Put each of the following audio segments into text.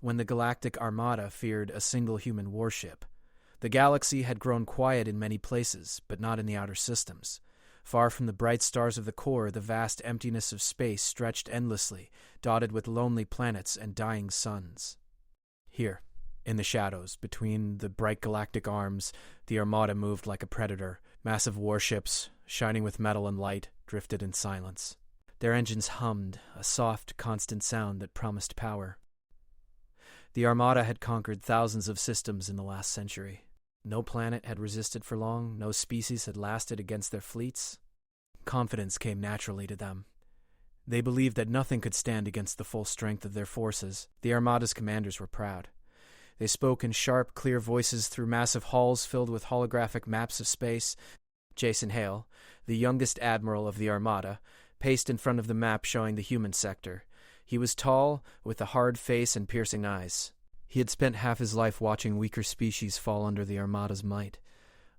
when the Galactic armada feared a single human warship. The galaxy had grown quiet in many places, but not in the outer systems. Far from the bright stars of the core, the vast emptiness of space stretched endlessly, dotted with lonely planets and dying suns. Here, in the shadows, between the bright galactic arms, the armada moved like a predator. Massive warships, shining with metal and light, drifted in silence. Their engines hummed, a soft, constant sound that promised power. The armada had conquered thousands of systems in the last century. No planet had resisted for long, no species had lasted against their fleets. Confidence came naturally to them. They believed that nothing could stand against the full strength of their forces. The armada's commanders were proud. They spoke in sharp, clear voices through massive halls filled with holographic maps of space. Jason Hale, the youngest admiral of the armada, paced in front of the map showing the human sector. He was tall, with a hard face and piercing eyes. He had spent half his life watching weaker species fall under the armada's might.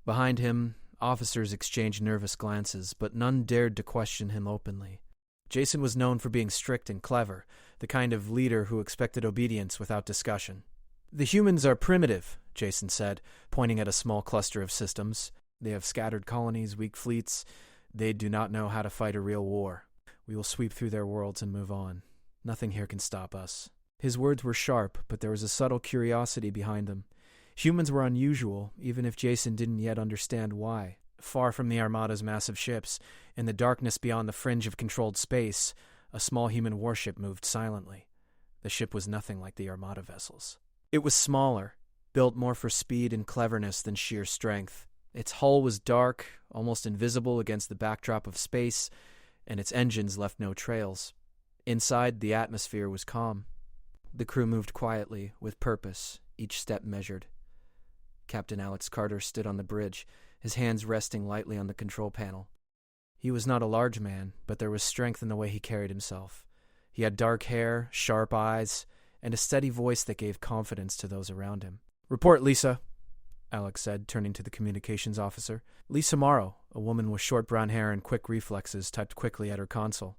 Behind him, officers exchanged nervous glances, but none dared to question him openly. Jason was known for being strict and clever, the kind of leader who expected obedience without discussion. "The humans are primitive," Jason said, pointing at a small cluster of systems. "They have scattered colonies, weak fleets. They do not know how to fight a real war. We will sweep through their worlds and move on. Nothing here can stop us." His words were sharp, but there was a subtle curiosity behind them. Humans were unusual, even if Jason didn't yet understand why. Far from the armada's massive ships, in the darkness beyond the fringe of controlled space, a small human warship moved silently. The ship was nothing like the armada vessels. It was smaller, built more for speed and cleverness than sheer strength. Its hull was dark, almost invisible against the backdrop of space, and its engines left no trails. Inside, the atmosphere was calm. The crew moved quietly, with purpose, each step measured. Captain Alex Carter stood on the bridge, his hands resting lightly on the control panel. He was not a large man, but there was strength in the way he carried himself. He had dark hair, sharp eyes, and a steady voice that gave confidence to those around him. "Report, Lisa," Alex said, turning to the communications officer. Lisa Morrow, a woman with short brown hair and quick reflexes, typed quickly at her console.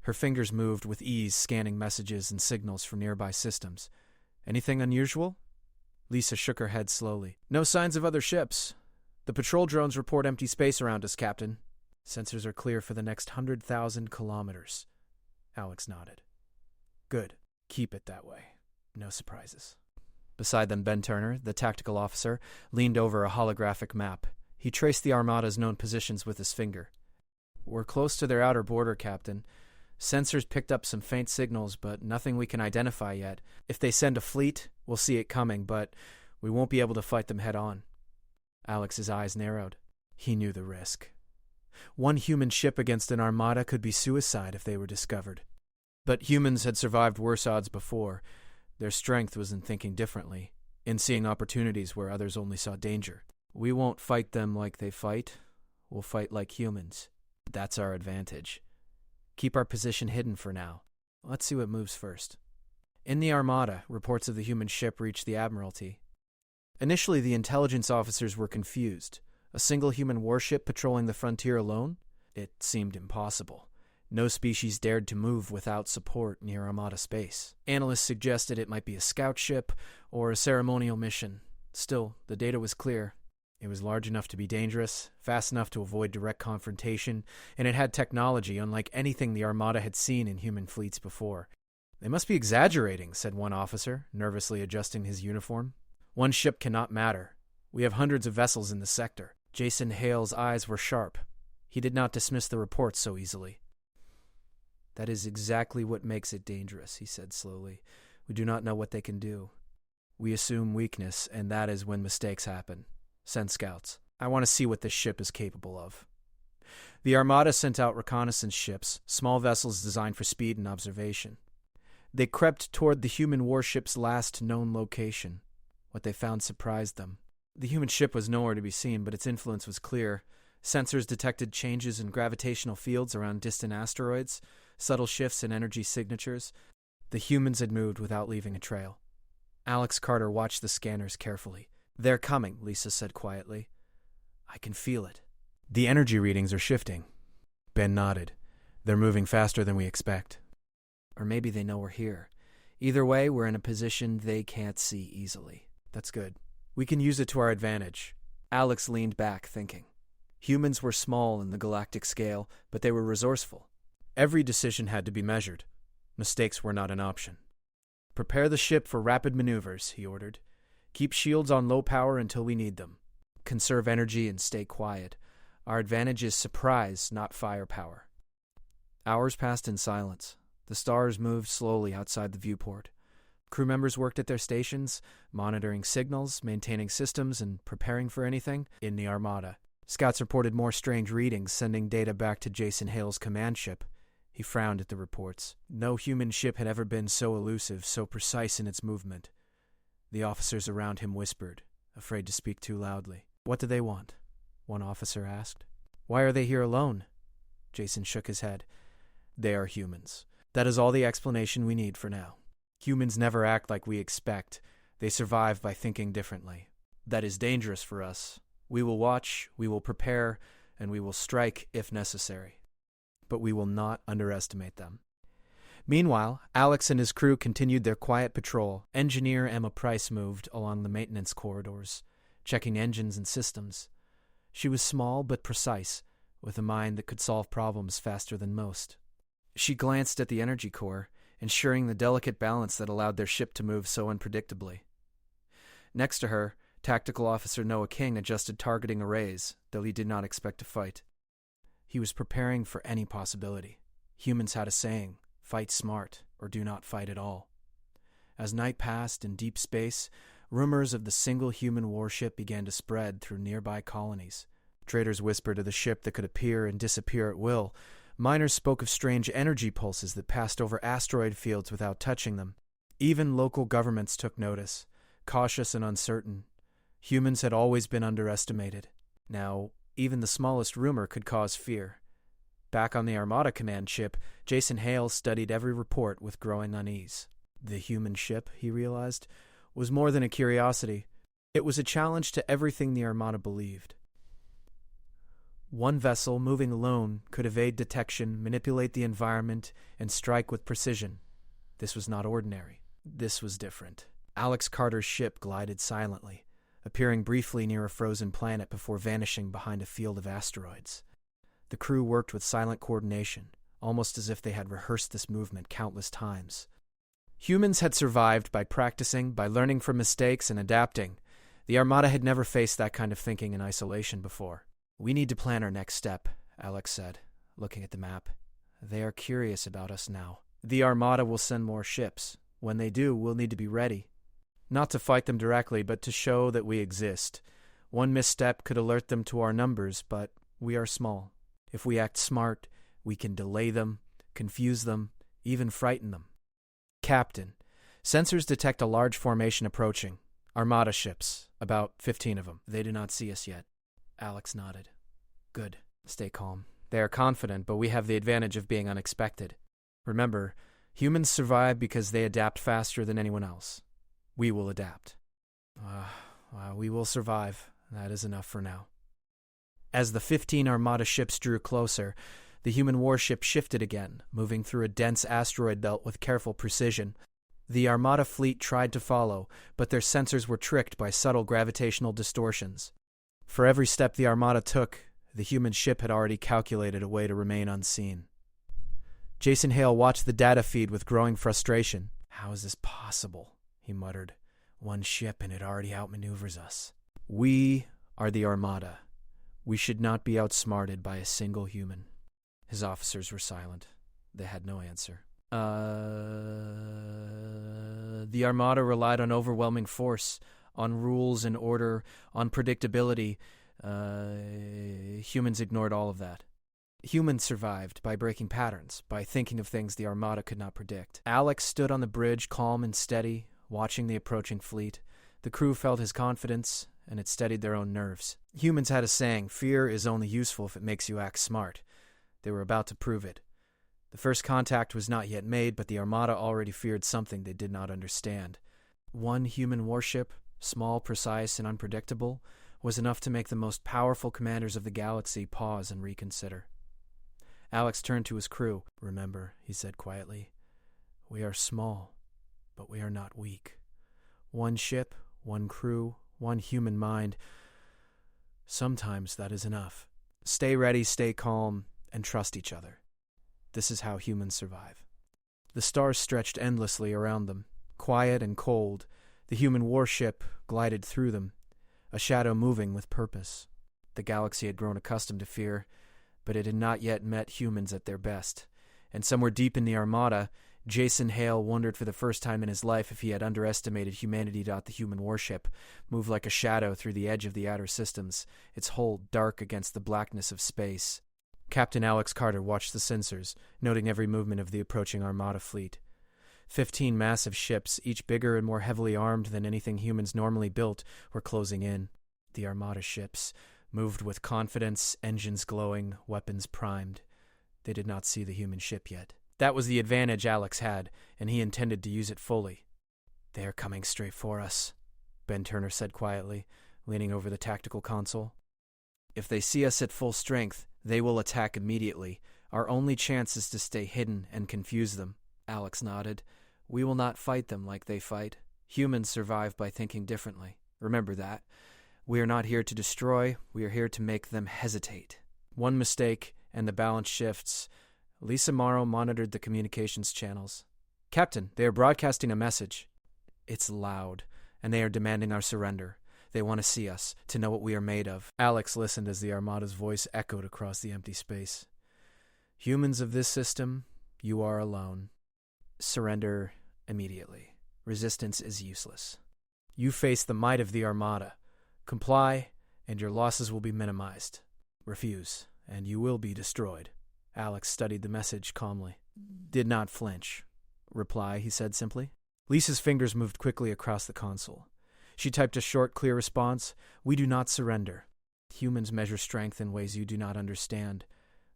Her fingers moved with ease, scanning messages and signals from nearby systems. "Anything unusual?" Lisa shook her head slowly. "No signs of other ships. The patrol drones report empty space around us, Captain. Sensors are clear for the next 100,000 kilometers." Alex nodded. "Good. Keep it that way. No surprises." Beside them, Ben Turner, the tactical officer, leaned over a holographic map. He traced the armada's known positions with his finger. "We're close to their outer border, Captain. Sensors picked up some faint signals, but nothing we can identify yet. If they send a fleet, we'll see it coming, but we won't be able to fight them head-on." Alex's eyes narrowed. He knew the risk. One human ship against an armada could be suicide if they were discovered. But humans had survived worse odds before. Their strength was in thinking differently, in seeing opportunities where others only saw danger. "We won't fight them like they fight. We'll fight like humans. That's our advantage. Keep our position hidden for now. Let's see what moves first." In the armada, reports of the human ship reached the Admiralty. Initially, the intelligence officers were confused. A single human warship patrolling the frontier alone? It seemed impossible. No species dared to move without support near armada space. Analysts suggested it might be a scout ship or a ceremonial mission. Still, the data was clear. It was large enough to be dangerous, fast enough to avoid direct confrontation, and it had technology unlike anything the armada had seen in human fleets before. "They must be exaggerating," said one officer, nervously adjusting his uniform. "One ship cannot matter. We have hundreds of vessels in the sector." Jason Hale's eyes were sharp. He did not dismiss the reports so easily. "That is exactly what makes it dangerous," he said slowly. "We do not know what they can do. We assume weakness, and that is when mistakes happen. Send scouts. I want to see what this ship is capable of." The armada sent out reconnaissance ships, small vessels designed for speed and observation. They crept toward the human warship's last known location. What they found surprised them. The human ship was nowhere to be seen, but its influence was clear. Sensors detected changes in gravitational fields around distant asteroids, subtle shifts in energy signatures. The humans had moved without leaving a trail. Alex Carter watched the scanners carefully. "They're coming," Lisa said quietly. "I can feel it." "The energy readings are shifting." Ben nodded. "They're moving faster than we expect." "Or maybe they know we're here. Either way, we're in a position they can't see easily. That's good. We can use it to our advantage. Alex leaned back, thinking. Humans were small in the galactic scale, but they were resourceful. Every decision had to be measured. Mistakes were not an option. Prepare the ship for rapid maneuvers, he ordered. Keep shields on low power until we need them. Conserve energy and stay quiet. Our advantage is surprise, not firepower. Hours passed in silence. The stars moved slowly outside the viewport. Crew members worked at their stations, monitoring signals, maintaining systems, and preparing for anything in the armada. Scouts reported more strange readings, sending data back to Jason Hale's command ship. He frowned at the reports. No human ship had ever been so elusive, so precise in its movement. The officers around him whispered, afraid to speak too loudly. What do they want? One officer asked. Why are they here alone? Jason shook his head. They are humans. That is all the explanation we need for now. Humans never act like we expect. They survive by thinking differently. That is dangerous for us. We will watch, we will prepare, and we will strike if necessary. But we will not underestimate them. Meanwhile, Alex and his crew continued their quiet patrol. Engineer Emma Price moved along the maintenance corridors, checking engines and systems. She was small but precise, with a mind that could solve problems faster than most. She glanced at the energy core, ensuring the delicate balance that allowed their ship to move so unpredictably. Next to her, Tactical Officer Noah King adjusted targeting arrays, though he did not expect to fight. He was preparing for any possibility. Humans had a saying, fight smart, or do not fight at all. As night passed in deep space, rumors of the single human warship began to spread through nearby colonies. Traders whispered of the ship that could appear and disappear at will. Miners spoke of strange energy pulses that passed over asteroid fields without touching them. Even local governments took notice, cautious and uncertain. Humans had always been underestimated. Now, even the smallest rumor could cause fear. Back on the Armada command ship, Jason Hale studied every report with growing unease. The human ship, he realized, was more than a curiosity. It was a challenge to everything the Armada believed. One vessel, moving alone, could evade detection, manipulate the environment, and strike with precision. This was not ordinary. This was different. Alex Carter's ship glided silently, appearing briefly near a frozen planet before vanishing behind a field of asteroids. The crew worked with silent coordination, almost as if they had rehearsed this movement countless times. Humans had survived by practicing, by learning from mistakes and adapting. The Armada had never faced that kind of thinking in isolation before. We need to plan our next step, Alex said, looking at the map. They are curious about us now. The Armada will send more ships. When they do, we'll need to be ready. Not to fight them directly, but to show that we exist. One misstep could alert them to our numbers, but we are small. If we act smart, we can delay them, confuse them, even frighten them. Captain, sensors detect a large formation approaching. Armada ships, about 15 of them. They do not see us yet. Alex nodded. Good. Stay calm. They are confident, but we have the advantage of being unexpected. Remember, humans survive because they adapt faster than anyone else. We will adapt. We will survive. That is enough for now. As the 15 Armada ships drew closer, the human warship shifted again, moving through a dense asteroid belt with careful precision. The Armada fleet tried to follow, but their sensors were tricked by subtle gravitational distortions. For every step the Armada took, the human ship had already calculated a way to remain unseen. Jason Hale watched the data feed with growing frustration. How is this possible? He muttered. One ship and it already outmaneuvers us. We are the Armada. We should not be outsmarted by a single human. His officers were silent. They had no answer. The Armada relied on overwhelming force, on rules and order, on predictability. Humans ignored all of that. Humans survived by breaking patterns, by thinking of things the Armada could not predict. Alex stood on the bridge, calm and steady, watching the approaching fleet. The crew felt his confidence, and it steadied their own nerves. Humans had a saying, fear is only useful if it makes you act smart. They were about to prove it. The first contact was not yet made, but the Armada already feared something they did not understand. One human warship, small, precise, and unpredictable, was enough to make the most powerful commanders of the galaxy pause and reconsider. Alex turned to his crew. Remember, he said quietly, we are small, but we are not weak. One ship, one crew, one human mind. Sometimes that is enough. Stay ready, stay calm, and trust each other. This is how humans survive. The stars stretched endlessly around them. Quiet and cold, the human warship glided through them, a shadow moving with purpose. The galaxy had grown accustomed to fear, but it had not yet met humans at their best. And somewhere deep in the armada, Jason Hale wondered for the first time in his life if he had underestimated humanity. The human warship moved like a shadow through the edge of the outer systems, its hull dark against the blackness of space. Captain Alex Carter watched the sensors, noting every movement of the approaching armada fleet. 15 massive ships, each bigger and more heavily armed than anything humans normally built, were closing in. The armada ships moved with confidence, engines glowing, weapons primed. They did not see the human ship yet. That was the advantage Alex had, and he intended to use it fully. "They are coming straight for us," Ben Turner said quietly, leaning over the tactical console. "If they see us at full strength, they will attack immediately. Our only chance is to stay hidden and confuse them." Alex nodded. "We will not fight them like they fight. Humans survive by thinking differently. Remember that. We are not here to destroy, we are here to make them hesitate." One mistake, and the balance shifts. Lisa Morrow monitored the communications channels. "Captain, they are broadcasting a message." "It's loud, and they are demanding our surrender. They want to see us, to know what we are made of." Alex listened as the armada's voice echoed across the empty space. "Humans of this system, you are alone. Surrender immediately. Resistance is useless. You face the might of the armada. Comply, and your losses will be minimized. Refuse, and you will be destroyed." Alex studied the message calmly. "Did not flinch." "Reply," he said simply. Lisa's fingers moved quickly across the console. She typed a short, clear response. "We do not surrender. Humans measure strength in ways you do not understand.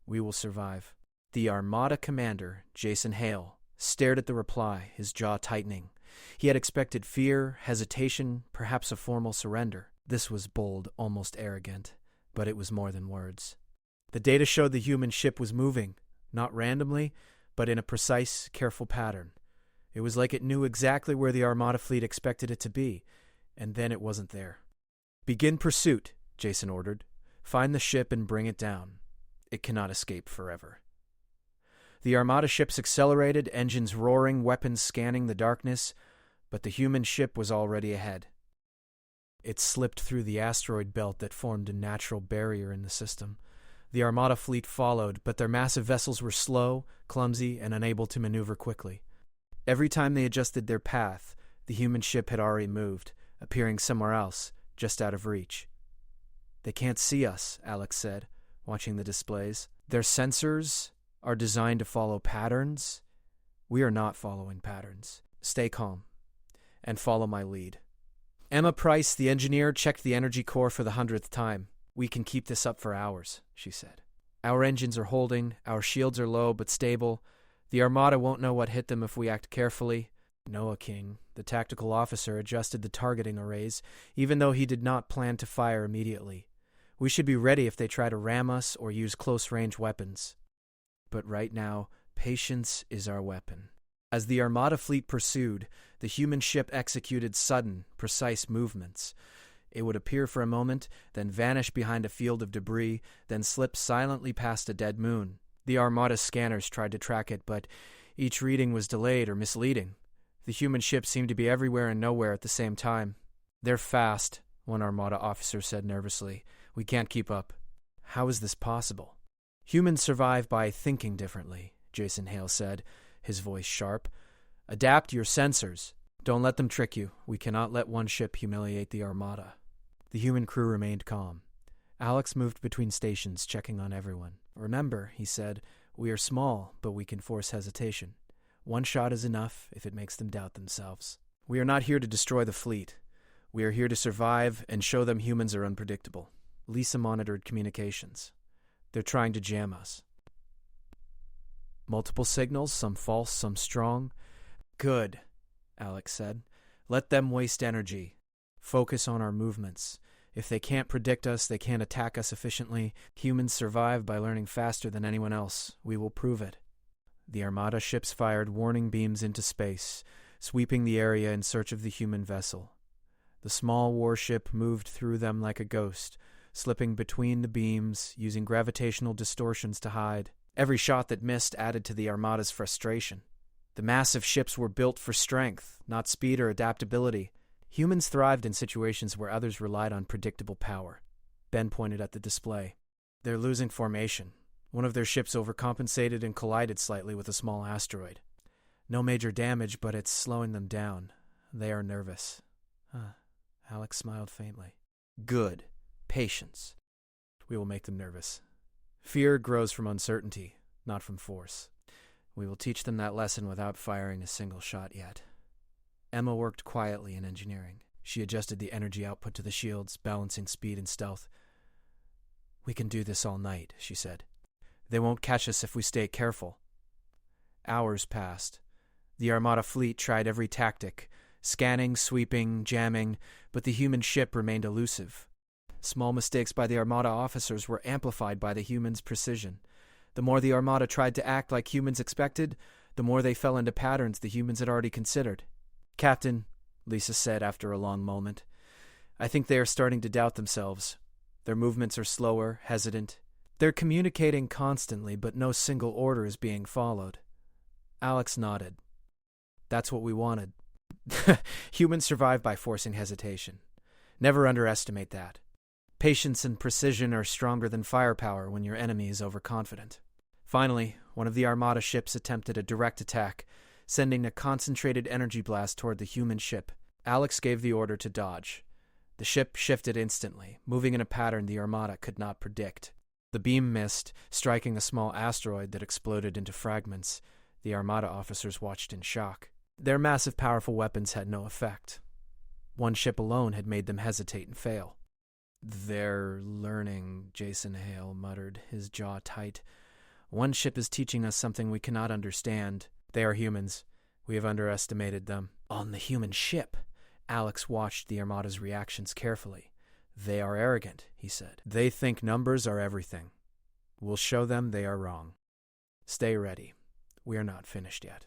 We will survive." The armada commander, Jason Hale, stared at the reply, his jaw tightening. He had expected fear, hesitation, perhaps a formal surrender. This was bold, almost arrogant, but it was more than words. The data showed the human ship was moving, not randomly, but in a precise, careful pattern. It was like it knew exactly where the armada fleet expected it to be, and then it wasn't there. "Begin pursuit," Jason ordered. "Find the ship and bring it down. It cannot escape forever." The armada ships accelerated, engines roaring, weapons scanning the darkness, but the human ship was already ahead. It slipped through the asteroid belt that formed a natural barrier in the system. The armada fleet followed, but their massive vessels were slow, clumsy, and unable to maneuver quickly. Every time they adjusted their path, the human ship had already moved, appearing somewhere else, just out of reach. "They can't see us," Alex said, watching the displays. "Their sensors are designed to follow patterns. We are not following patterns. Stay calm, and follow my lead." Emma Price, the engineer, checked the energy core for the 100th time. "We can keep this up for hours," she said. "Our engines are holding, our shields are low but stable. The armada won't know what hit them if we act carefully." Noah King, the tactical officer, adjusted the targeting arrays, even though he did not plan to fire immediately. "We should be ready if they try to ram us or use close-range weapons. But right now, patience is our weapon." As the armada fleet pursued, the human ship executed sudden, precise movements. It would appear for a moment, then vanish behind a field of debris, then slip silently past a dead moon. The armada's scanners tried to track it, but each reading was delayed or misleading. The human ship seemed to be everywhere and nowhere at the same time. "They're fast," one armada officer said nervously. "We can't keep up." "How is this possible?" "Humans survive by thinking differently," Jason Hale said, his voice sharp. "Adapt your sensors. Don't let them trick you. We cannot let one ship humiliate the armada." The human crew remained calm. Alex moved between stations, checking on everyone. "Remember," he said, "we are small, but we can force hesitation. One shot is enough if it makes them doubt themselves. We are not here to destroy the fleet. We are here to survive and show them humans are unpredictable." Lisa monitored communications. "They're trying to jam us." "Multiple signals, some false, some strong." "Good," Alex said. "Let them waste energy. Focus on our movements. If they can't predict us, they can't attack us efficiently. Humans survive by learning faster than anyone else. We will prove it." The armada ships fired warning beams into space. sweeping the area in search of the human vessel. The small warship moved through them like a ghost, slipping between the beams, using gravitational distortions to hide. Every shot that missed added to the armada's frustration. The massive ships were built for strength, not speed or adaptability. Humans thrived in situations where others relied on predictable power. Ben pointed at the display. They're losing formation. One of their ships overcompensated and collided slightly with a small asteroid. No major damage, but it's slowing them down. They are nervous. Alex smiled faintly. Good. Patience. We will make them nervous. Fear grows from uncertainty, not from force. We will teach them that lesson without firing a single shot yet. Emma worked quietly in engineering. She adjusted the energy output to the shields, balancing speed and stealth. We can do this all night, she said. They won't catch us if we stay careful. Hours passed. The Armada fleet tried every tactic, scanning, sweeping, jamming, but the human ship remained elusive. Small mistakes by the Armada officers were amplified by the humans' precision. The more the Armada tried to act like humans expected, the more they fell into patterns the humans had already considered. Captain, Lisa said after a long moment, I think they are starting to doubt themselves. Their movements are slower, hesitant. They're communicating constantly, but no single order is being followed. Alex nodded. That's what we wanted. Humans survive by forcing hesitation. Never underestimate that. Patience and precision are stronger than firepower when your enemy is overconfident. Finally, one of the Armada ships attempted a direct attack, sending a concentrated energy blast toward the human ship. Alex gave the order to dodge. The ship shifted instantly, moving in a pattern the Armada could not predict. The beam missed, striking a small asteroid that exploded into fragments. The Armada officers watched in shock. Their massive, powerful weapons had no effect. One ship alone had made them hesitate and fail. They're learning, Jason Hale muttered, his jaw tight. One ship is teaching us something we cannot understand. They are humans. We have underestimated them. On the human ship, Alex watched the Armada's reactions carefully. They are arrogant, he said. They think numbers are everything. We'll show them they are wrong. Stay ready. We are not finished yet.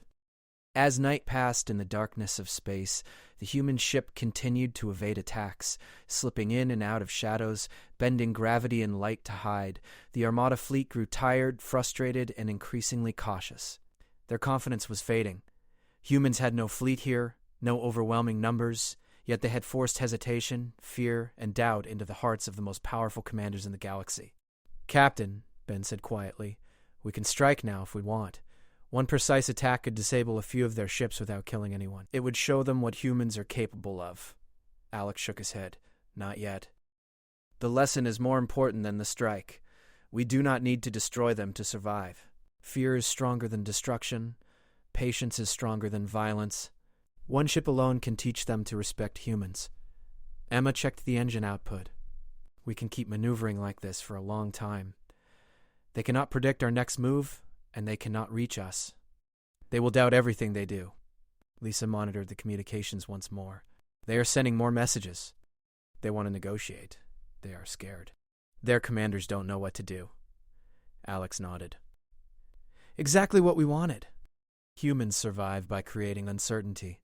As night passed in the darkness of space, the human ship continued to evade attacks, slipping in and out of shadows, bending gravity and light to hide. The Armada fleet grew tired, frustrated, and increasingly cautious. Their confidence was fading. Humans had no fleet here, no overwhelming numbers, yet they had forced hesitation, fear, and doubt into the hearts of the most powerful commanders in the galaxy. Captain, Ben said quietly, we can strike now if we want. One precise attack could disable a few of their ships without killing anyone. It would show them what humans are capable of. Alex shook his head. Not yet. The lesson is more important than the strike. We do not need to destroy them to survive. Fear is stronger than destruction. Patience is stronger than violence. One ship alone can teach them to respect humans. Emma checked the engine output. We can keep maneuvering like this for a long time. They cannot predict our next move, and they cannot reach us. They will doubt everything they do. Lisa monitored the communications once more. They are sending more messages. They want to negotiate. They are scared. Their commanders don't know what to do. Alex nodded. Exactly what we wanted. Humans survive by creating uncertainty.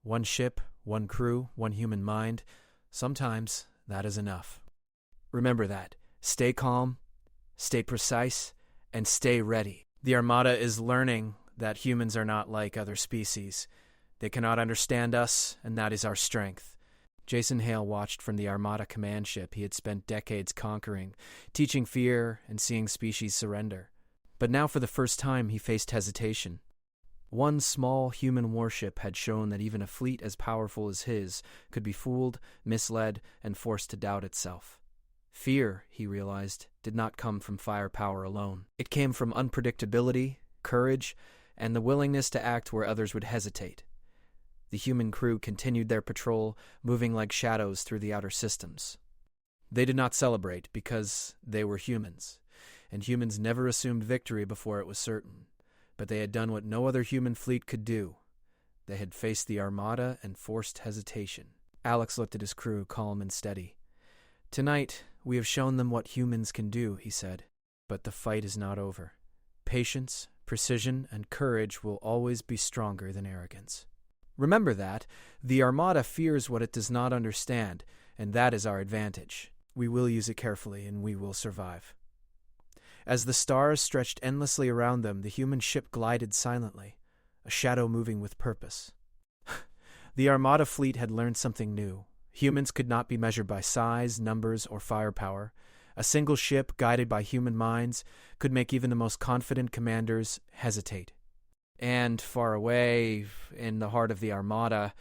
One ship, one crew, one human mind. Sometimes that is enough. Remember that. Stay calm, stay precise, and stay ready. The Armada is learning that humans are not like other species. They cannot understand us, and that is our strength. Jason Hale watched from the Armada command ship he had spent decades conquering, teaching fear and seeing species surrender. But now for the first time he faced hesitation. One small human warship had shown that even a fleet as powerful as his could be fooled, misled, and forced to doubt itself. Fear, he realized, did not come from firepower alone. It came from unpredictability, courage, and the willingness to act where others would hesitate. The human crew continued their patrol, moving like shadows through the outer systems. They did not celebrate because they were humans, and humans never assumed victory before it was certain. But they had done what no other human fleet could do. They had faced the Armada and forced hesitation. Alex looked at his crew, calm and steady. Tonight, we have shown them what humans can do, he said. But the fight is not over. Patience, precision, and courage will always be stronger than arrogance. Remember that. The armada fears what it does not understand, and that is our advantage. We will use it carefully, and we will survive. As the stars stretched endlessly around them, the human ship glided silently, a shadow moving with purpose. The armada fleet had learned something new. Humans could not be measured by size, numbers, or firepower. A single ship, guided by human minds, could make even the most confident commanders hesitate. And far away, in the heart of the armada,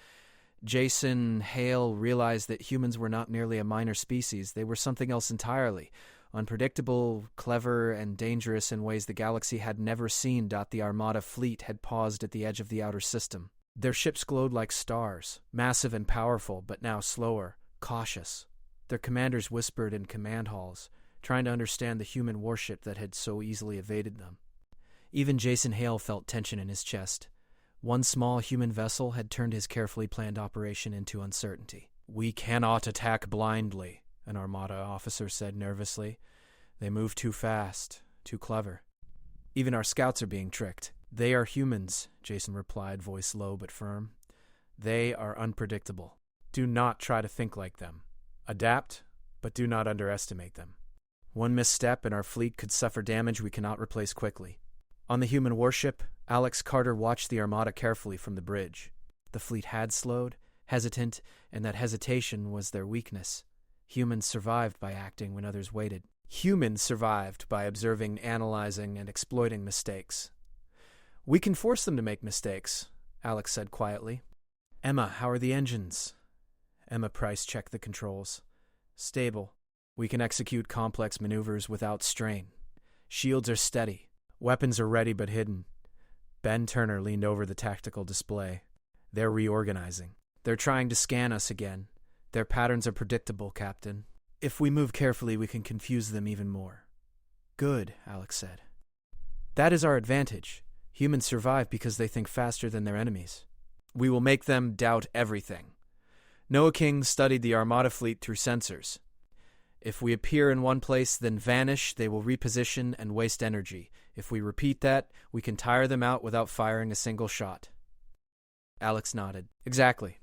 Jason Hale realized that humans were not merely a minor species. They were something else entirely. Unpredictable, clever, and dangerous in ways the galaxy had never seen. The armada fleet had paused at the edge of the outer system. Their ships glowed like stars, massive and powerful, but now slower, cautious. Their commanders whispered in command halls, trying to understand the human warship that had so easily evaded them. Even Jason Hale felt tension in his chest. One small human vessel had turned his carefully planned operation into uncertainty. "We cannot attack blindly," an armada officer said nervously. "They move too fast, too clever. Even our scouts are being tricked." "They are humans," Jason replied, voice low but firm. "They are unpredictable. Do not try to think like them. Adapt, but do not underestimate them. One misstep and our fleet could suffer damage we cannot replace quickly." On the human warship, Alex Carter watched the armada carefully from the bridge. The fleet had slowed, hesitant, and that hesitation was their weakness. Humans survived by acting when others waited. Humans survived by observing, analyzing, and exploiting mistakes. "We can force them to make mistakes," Alex said quietly. "Emma, how are the engines?" Emma Price checked the controls. "Stable. We can execute complex maneuvers without strain. Shields are steady. Weapons are ready but hidden." Ben Turner leaned over the tactical display. "They're reorganizing. They're trying to scan us again. Their patterns are predictable, Captain. If we move carefully, we can confuse them even more." "Good," Alex said. "That is our advantage. Humans survive because they think faster than their enemies. We will make them doubt everything." Noah King studied the armada fleet through sensors. "If we appear in one place, then vanish, they will reposition and waste energy. If we repeat that, we can tire them out without firing a single shot." Alex nodded. "Exactly.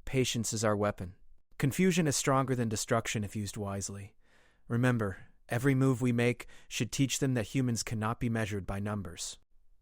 Patience is our weapon. Confusion is stronger than destruction if used wisely. Remember, every move we make should teach them that humans cannot be measured by numbers."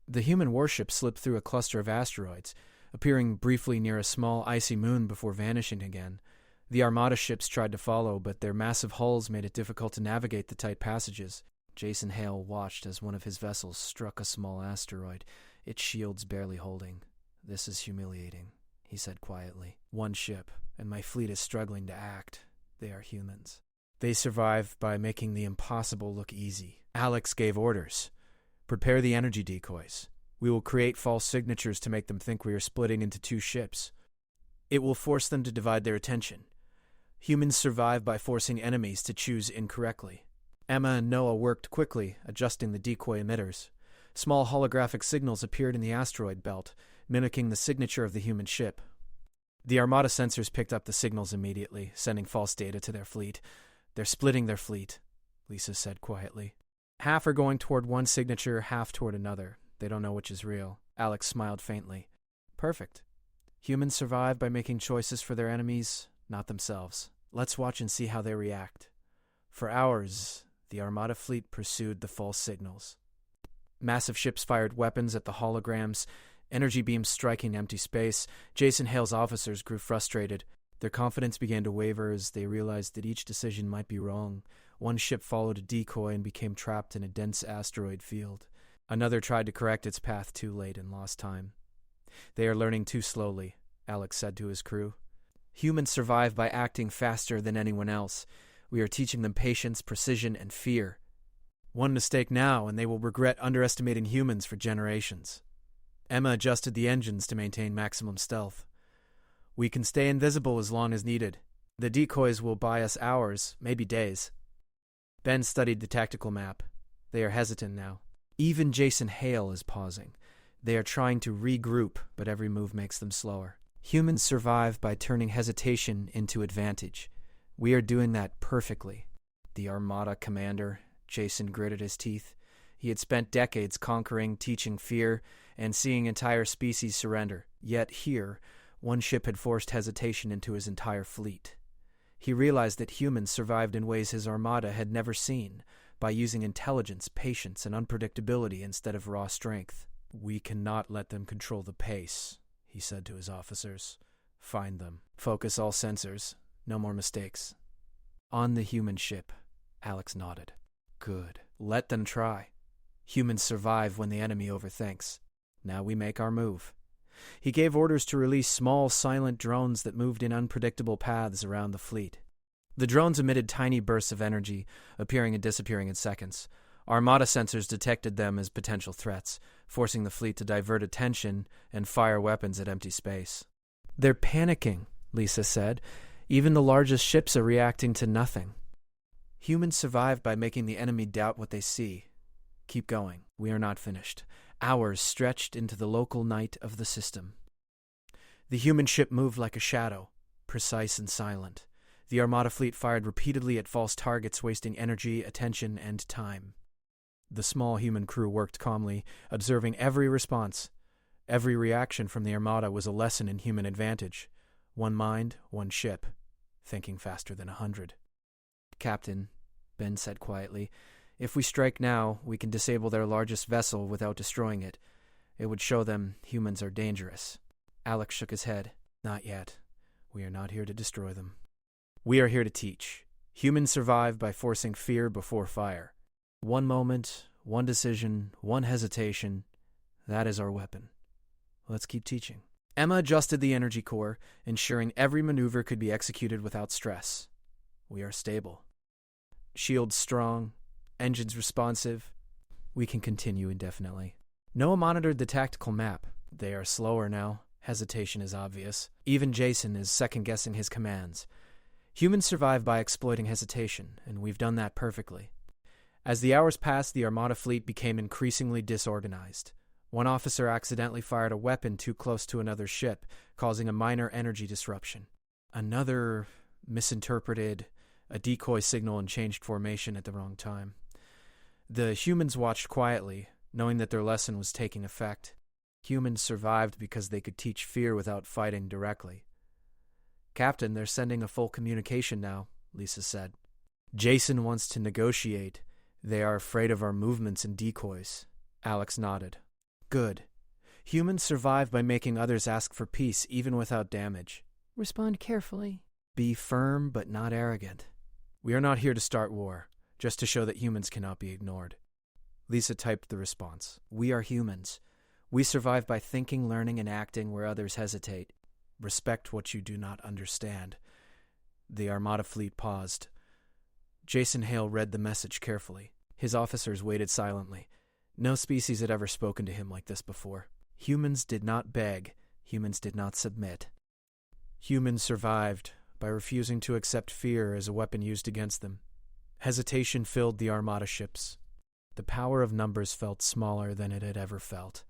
The human warship slipped through a cluster of asteroids, appearing briefly near a small icy moon before vanishing again. The armada ships tried to follow, but their massive hulls made it difficult to navigate the tight passages. Jason Hale watched as one of his vessels struck a small asteroid, its shields barely holding. "This is humiliating," he said quietly. "One ship, and my fleet is struggling to act. They are humans. They survive by making the impossible look easy." Alex gave orders. "Prepare the energy decoys. We will create false signatures to make them think we are splitting into two ships. It will force them to divide their attention. Humans survive by forcing enemies to choose incorrectly." Emma and Noah worked quickly, adjusting the decoy emitters. Small holographic signals appeared in the asteroid belt, mimicking the signature of the human ship. The armada sensors picked up the signals immediately, sending false data to their fleet. "They're splitting their fleet," Lisa said quietly. "Half are going toward one signature, half toward another. They don't know which is real." Alex smiled faintly. "Perfect. Humans survive by making choices for their enemies, not themselves. Let's watch and see how they react." For hours, the armada fleet pursued the false signals. Massive ships fired weapons at the holograms, energy beams striking empty space. Jason Hale's officers grew frustrated. Their confidence began to waver as they realized that each decision might be wrong. One ship followed a decoy and became trapped in a dense asteroid field. Another tried to correct its path too late and lost time. "They are learning too slowly," Alex said to his crew. "Humans survive by acting faster than anyone else. We are teaching them patience, precision, and fear. One mistake now, and they will regret underestimating humans for generations." Emma adjusted the engines to maintain maximum stealth. "We can stay invisible as long as needed. The decoys will buy us hours, maybe days." Ben studied the tactical map. They are hesitant now. Even Jason Hale is pausing. They are trying to regroup, but every move makes them slower. Humans survive by turning hesitation into advantage. We are doing that perfectly. The armada commander, Jason gritted his teeth. He had spent decades conquering, teaching fear, and seeing entire species surrender. Yet here, One ship had forced hesitation into his entire fleet. He realized that humans survived in ways his armada had never seen, by using intelligence, patience, and unpredictability instead of raw strength. "We cannot let them control the pace," he said to his officers. "Find them. Focus all sensors. No more mistakes." "On the human ship," Alex nodded. "Good. Let them try. Humans survive when the enemy overthinks. Now we make our move." He gave orders to release small, silent drones that moved in unpredictable paths around the fleet. The drones emitted tiny bursts of energy, appearing and disappearing in seconds. Armada sensors detected them as potential threats, forcing the fleet to divert attention and fire weapons at empty space. "They're panicking," Lisa said. "Even the largest ships are reacting to nothing." "Humans survive by making the enemy doubt what they see. Keep going. We are not finished." Hours stretched into the local night of the system. The human ship moved like a shadow, precise and silent. The Armada fleet fired repeatedly at false targets, wasting energy, attention, and time. The small human crew worked calmly, observing every response. Every reaction from the Armada was a lesson in human advantage. One mind, one ship, thinking faster than 100. "Captain," Ben said quietly, "if we strike now, we can disable their largest vessel without destroying it. It would show them humans are dangerous." Alex shook his head. "Not yet. We are not here to destroy them. We are here to teach. Humans survive by forcing fear before fire. One moment, one decision, one hesitation, that is our weapon. Let's keep teaching." Emma adjusted the energy core, ensuring every maneuver could be executed without stress. "We are stable. Shields strong, engines responsive. We can continue indefinitely." Noah monitored the tactical map. They are slower now. Hesitation is obvious. Even Jason is second-guessing his commands. Humans survive by exploiting hesitation, and we've done that perfectly. As the hours passed, the Armada fleet became increasingly disorganized. One officer accidentally fired a weapon too close to another ship, causing a minor energy disruption. Another misinterpreted a decoy signal and changed formation at the wrong time. The humans watched quietly, knowing that their lesson was taking effect. Humans survived because they could teach fear without fighting directly. "Captain, they're sending a full communication now," Lisa said. "Jason wants to negotiate. They are afraid of our movements and decoys." Alex nodded. "Good. Humans survive by making others ask for peace, even without damage. Respond carefully. Be firm, but not arrogant. We are not here to start war, just to show that humans cannot be ignored." Lisa typed the response. "We are humans. We survive by thinking, learning, and acting where others hesitate. Respect what you do not understand." The Armada fleet paused. Jason Hale read the message carefully. His officers waited silently. No species had ever spoken to him like this before. Humans did not beg. Humans did not submit. Humans survived by refusing to accept fear as a weapon used against them. Hesitation filled the Armada ships. The power of numbers felt smaller than it had ever felt.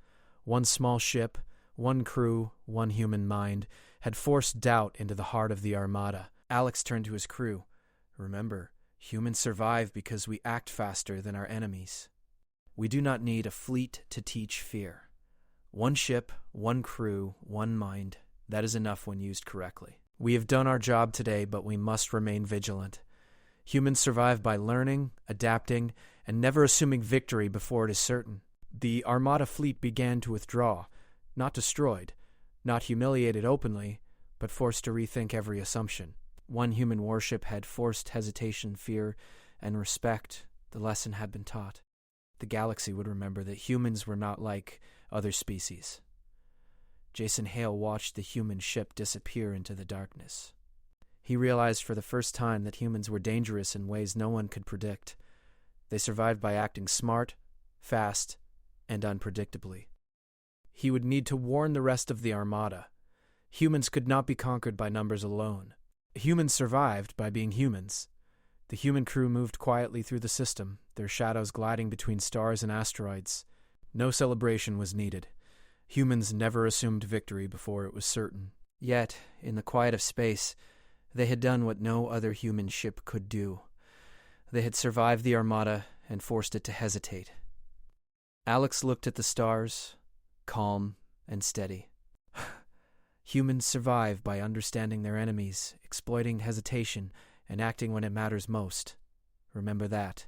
One small ship, one crew, one human mind, had forced doubt into the heart of the Armada. Alex turned to his crew. "Remember, humans survive because we act faster than our enemies. We do not need a fleet to teach fear. One ship, one crew, one mind. That is enough when used correctly. We have done our job today, but we must remain vigilant. Humans survive by learning, adapting, and never assuming victory before it is certain." The Armada fleet began to withdraw, not destroyed, not humiliated openly, but forced to rethink every assumption. One human warship had forced hesitation, fear, and respect. The lesson had been taught. The galaxy would remember that humans were not like other species. Jason Hale watched the human ship disappear into the darkness. He realized for the first time that humans were dangerous in ways no one could predict. They survived by acting smart, fast, and unpredictably. He would need to warn the rest of the Armada. Humans could not be conquered by numbers alone. Humans survived by being humans. The human crew moved quietly through the system, their shadows gliding between stars and asteroids. No celebration was needed. Humans never assumed victory before it was certain. Yet, in the quiet of space, they had done what no other human ship could do. They had survived the Armada and forced it to hesitate. Alex looked at the stars, calm and steady. Humans survive by understanding their enemies, exploiting hesitation, and acting when it matters most. Remember that.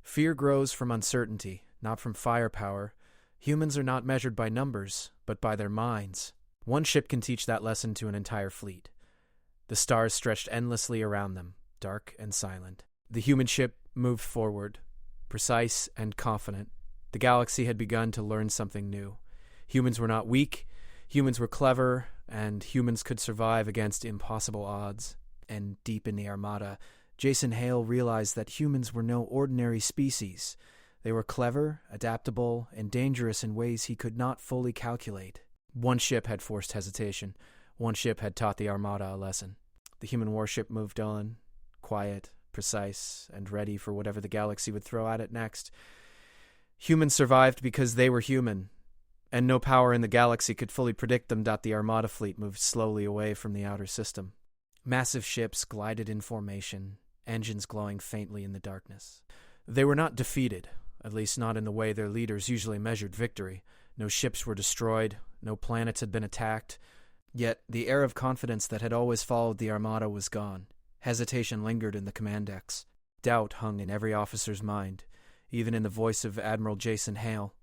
Fear grows from uncertainty, not from firepower. Humans are not measured by numbers, but by their minds. One ship can teach that lesson to an entire fleet. The stars stretched endlessly around them, dark and silent. The human ship moved forward, precise and confident. The galaxy had begun to learn something new. Humans were not weak, humans were clever, and humans could survive against impossible odds. And deep in the armada, Jason Hale realized that humans were no ordinary species. They were clever, adaptable, and dangerous in ways he could not fully calculate. One ship had forced hesitation. One ship had taught the armada a lesson. The human warship moved on, quiet, precise, and ready for whatever the galaxy would throw at it next. Humans survived because they were human, and no power in the galaxy could fully predict them. The armada fleet moved slowly away from the outer system. Massive ships glided in formation, engines glowing faintly in the darkness. They were not defeated, at least not in the way their leaders usually measured victory. No ships were destroyed, no planets had been attacked. Yet the air of confidence that had always followed the armada was gone. Hesitation lingered in the command decks. Doubt hung in every officer's mind, even in the voice of Admiral Jason Hale.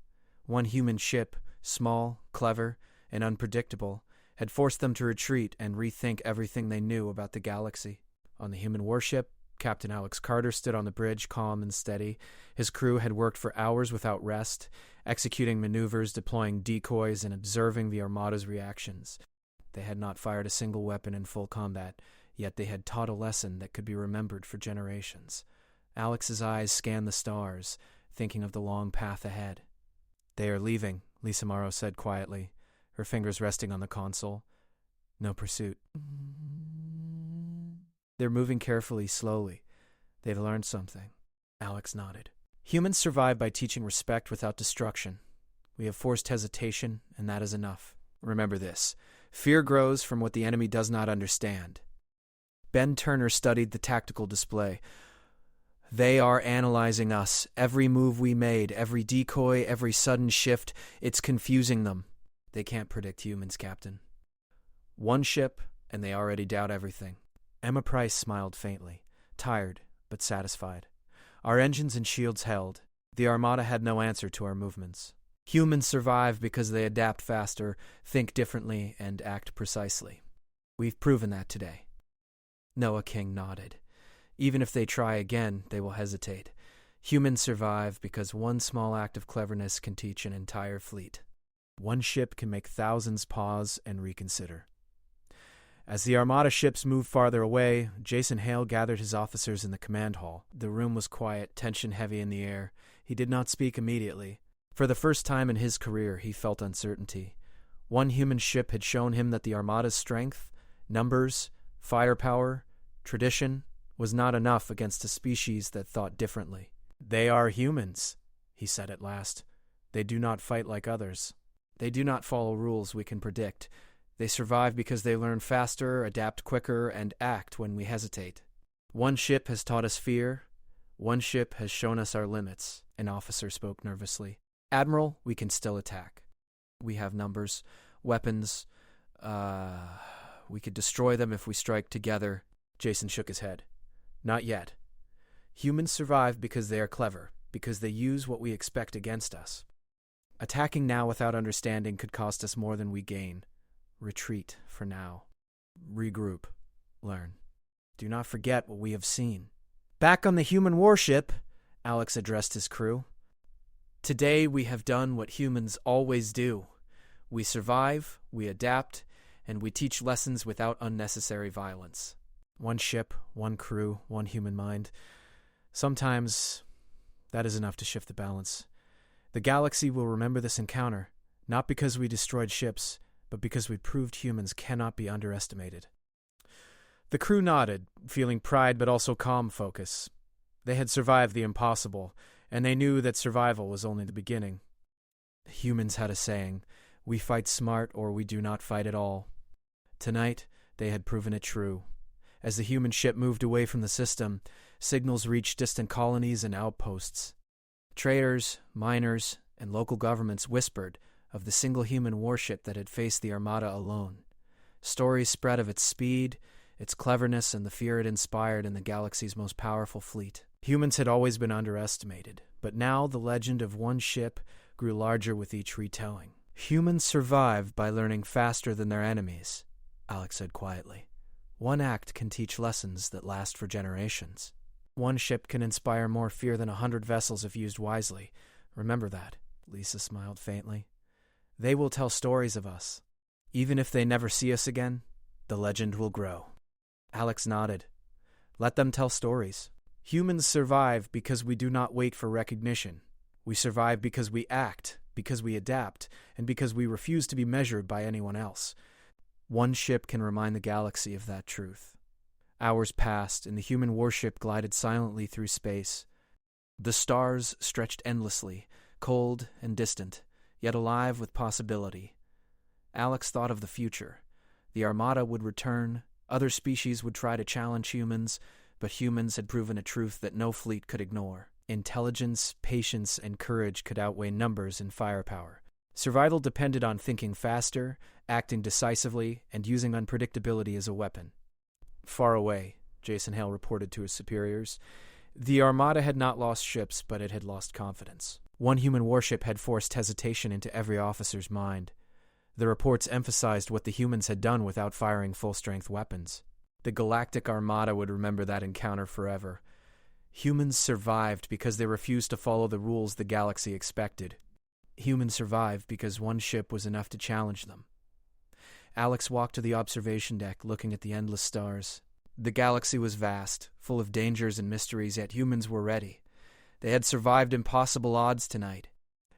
One human ship, small, clever, and unpredictable, had forced them to retreat and rethink everything they knew about the galaxy. On the human warship, Captain Alex Carter stood on the bridge, calm and steady. His crew had worked for hours without rest, executing maneuvers, deploying decoys, and observing the armada's reactions. They had not fired a single weapon in full combat, yet they had taught a lesson that could be remembered for generations. Alex's eyes scanned the stars, thinking of the long path ahead. "They are leaving," Lisa Morrow said quietly, her fingers resting on the console. "No pursuit." "They're moving carefully, slowly. They've learned something." Alex nodded. "Humans survive by teaching respect without destruction. We have forced hesitation, and that is enough. Remember this. Fear grows from what the enemy does not understand." Ben Turner studied the tactical display. "They are analyzing us. Every move we made, every decoy, every sudden shift, it's confusing them. They can't predict humans, Captain. One ship, and they already doubt everything." Emma Price smiled faintly, tired but satisfied. "Our engines and shields held. The armada had no answer to our movements. Humans survive because they adapt faster, think differently, and act precisely. We've proven that today." Noah King nodded. "Even if they try again, they will hesitate. Humans survive because one small act of cleverness can teach an entire fleet. One ship can make thousands pause and reconsider." As the armada ships moved farther away, Jason Hale gathered his officers in the command hall. The room was quiet, tension heavy in the air. He did not speak immediately. For the first time in his career, he felt uncertainty. One human ship had shown him that the armada's strength, numbers, firepower, tradition, was not enough against a species that thought differently. "They are humans," he said at last. "They do not fight like others. They do not follow rules we can predict. They survive because they learn faster, adapt quicker, and act when we hesitate. One ship has taught us fear. One ship has shown us our limits." An officer spoke nervously. "Admiral, we can still attack. We have numbers, weapons. We could destroy them if we strike together." Jason shook his head. "Not yet. Humans survive because they are clever, because they use what we expect against us. Attacking now without understanding could cost us more than we gain. Retreat for now. Regroup. Learn. Do not forget what we have seen." Back on the human warship, Alex addressed his crew. "Today we have done what humans always do. We survive, we adapt, and we teach lessons without unnecessary violence. One ship, one crew, one human mind. Sometimes that is enough to shift the balance. The galaxy will remember this encounter, not because we destroyed ships, but because we proved humans cannot be underestimated." The crew nodded, feeling pride but also calm focus. They had survived the impossible, and they knew that survival was only the beginning. Humans had a saying, "We fight smart or we do not fight at all." Tonight, they had proven it true. As the human ship moved away from the system, signals reached distant colonies and outposts. Traders, miners, and local governments whispered of the single human warship that had faced the armada alone. Stories spread of its speed, its cleverness, and the fear it inspired in the galaxy's most powerful fleet. Humans had always been underestimated, but now the legend of one ship grew larger with each retelling. Humans survive by learning faster than their enemies, Alex said quietly. One act can teach lessons that last for generations. One ship can inspire more fear than 100 vessels if used wisely. Remember that, Lisa smiled faintly. They will tell stories of us. Even if they never see us again, the legend will grow. Alex nodded. Let them tell stories. Humans survive because we do not wait for recognition. We survive because we act, because we adapt, and because we refuse to be measured by anyone else. One ship can remind the galaxy of that truth. Hours passed, and the human warship glided silently through space. The stars stretched endlessly, cold and distant, yet alive with possibility. Alex thought of the future. The armada would return, other species would try to challenge humans, but humans had proven a truth that no fleet could ignore. Intelligence, patience, and courage could outweigh numbers and firepower. Survival depended on thinking faster, acting decisively, and using unpredictability as a weapon. Far away, Jason Hale reported to his superiors, the armada had not lost ships, but it had lost confidence. One human warship had forced hesitation into every officer's mind. The reports emphasized what the humans had done without firing full-strength weapons. The Galactic armada would remember that encounter forever. Humans survived because they refused to follow the rules the galaxy expected. Humans survived because one ship was enough to challenge them. Alex walked to the observation deck, looking at the endless stars. The galaxy was vast, full of dangers and mysteries, yet humans were ready. They had survived impossible odds tonight.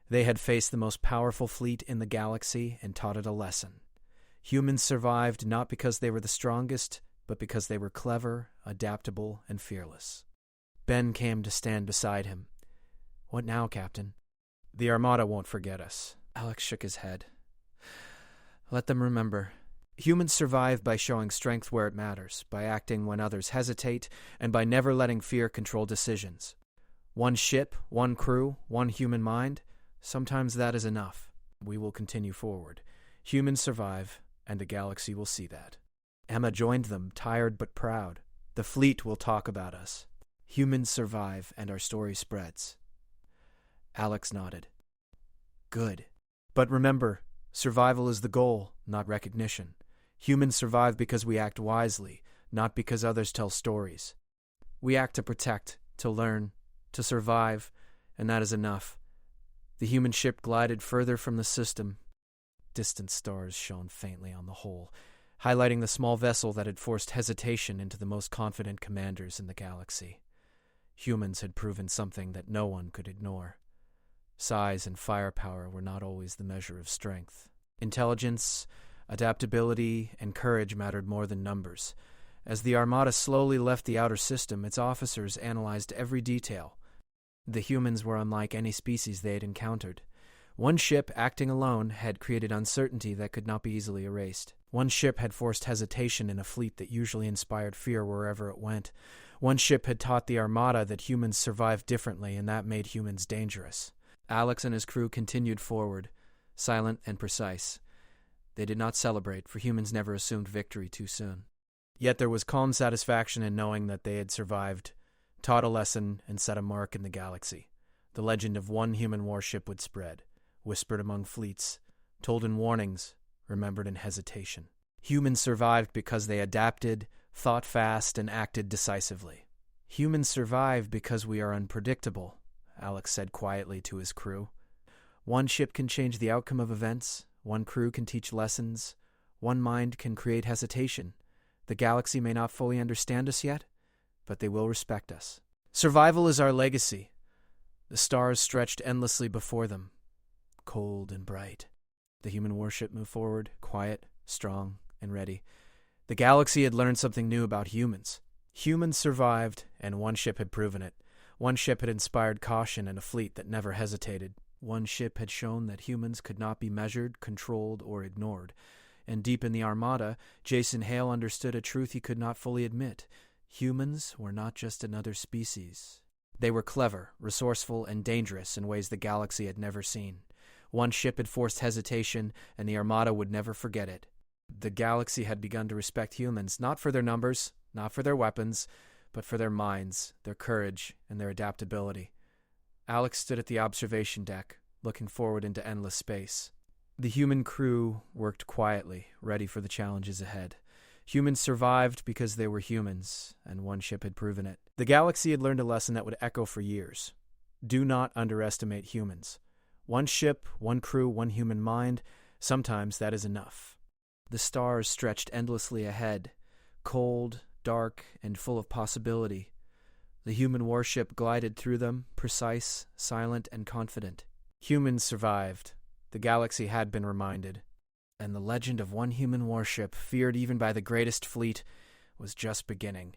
They had faced the most powerful fleet in the galaxy and taught it a lesson. Humans survived not because they were the strongest, but because they were clever, adaptable, and fearless. Ben came to stand beside him. What now, Captain? The armada won't forget us. Alex shook his head. Let them remember. Humans survive by showing strength where it matters, by acting when others hesitate, and by never letting fear control decisions. One ship, one crew, one human mind, sometimes that is enough. We will continue forward. Humans survive, and the galaxy will see that. Emma joined them, tired but proud. The fleet will talk about us. Humans survive, and our story spreads. Alex nodded. Good. But remember, survival is the goal, not recognition. Humans survive because we act wisely, not because others tell stories. We act to protect, to learn, to survive, and that is enough. The human ship glided further from the system. Distant stars shone faintly on the whole, highlighting the small vessel that had forced hesitation into the most confident commanders in the galaxy. Humans had proven something that no one could ignore. Size and firepower were not always the measure of strength. Intelligence, adaptability, and courage mattered more than numbers. As the armada slowly left the outer system, its officers analyzed every detail. The humans were unlike any species they had encountered. One ship, acting alone, had created uncertainty that could not be easily erased. One ship had forced hesitation in a fleet that usually inspired fear wherever it went. One ship had taught the armada that humans survived differently, and that made humans dangerous. Alex and his crew continued forward, silent and precise. They did not celebrate, for humans never assumed victory too soon. Yet there was calm satisfaction in knowing that they had survived, taught a lesson, and set a mark in the galaxy. The legend of one human warship would spread, whispered among fleets, told in warnings, remembered in hesitation. Humans survived because they adapted, thought fast, and acted decisively. Humans survive because we are unpredictable, Alex said quietly to his crew. One ship can change the outcome of events, one crew can teach lessons, one mind can create hesitation. The galaxy may not fully understand us yet, but they will respect us. Survival is our legacy. The stars stretched endlessly before them, cold and bright. The human warship moved forward, quiet, strong, and ready. The galaxy had learned something new about humans. Humans survived, and one ship had proven it. One ship had inspired caution in a fleet that never hesitated. One ship had shown that humans could not be measured, controlled, or ignored. And deep in the armada, Jason Hale understood a truth he could not fully admit. Humans were not just another species. They were clever, resourceful, and dangerous in ways the galaxy had never seen. One ship had forced hesitation, and the armada would never forget it. The galaxy had begun to respect humans, not for their numbers, not for their weapons, but for their minds, their courage, and their adaptability. Alex stood at the observation deck, looking forward into endless space. The human crew worked quietly, ready for the challenges ahead. Humans survived because they were humans, and one ship had proven it. The galaxy had learned a lesson that would echo for years. Do not underestimate humans. One ship, one crew, one human mind, sometimes that is enough. The stars stretched endlessly ahead, cold, dark, and full of possibility. The human warship glided through them, precise, silent, and confident. Humans survived. The galaxy had been reminded. And the legend of one human warship, feared even by the greatest fleet, was just beginning.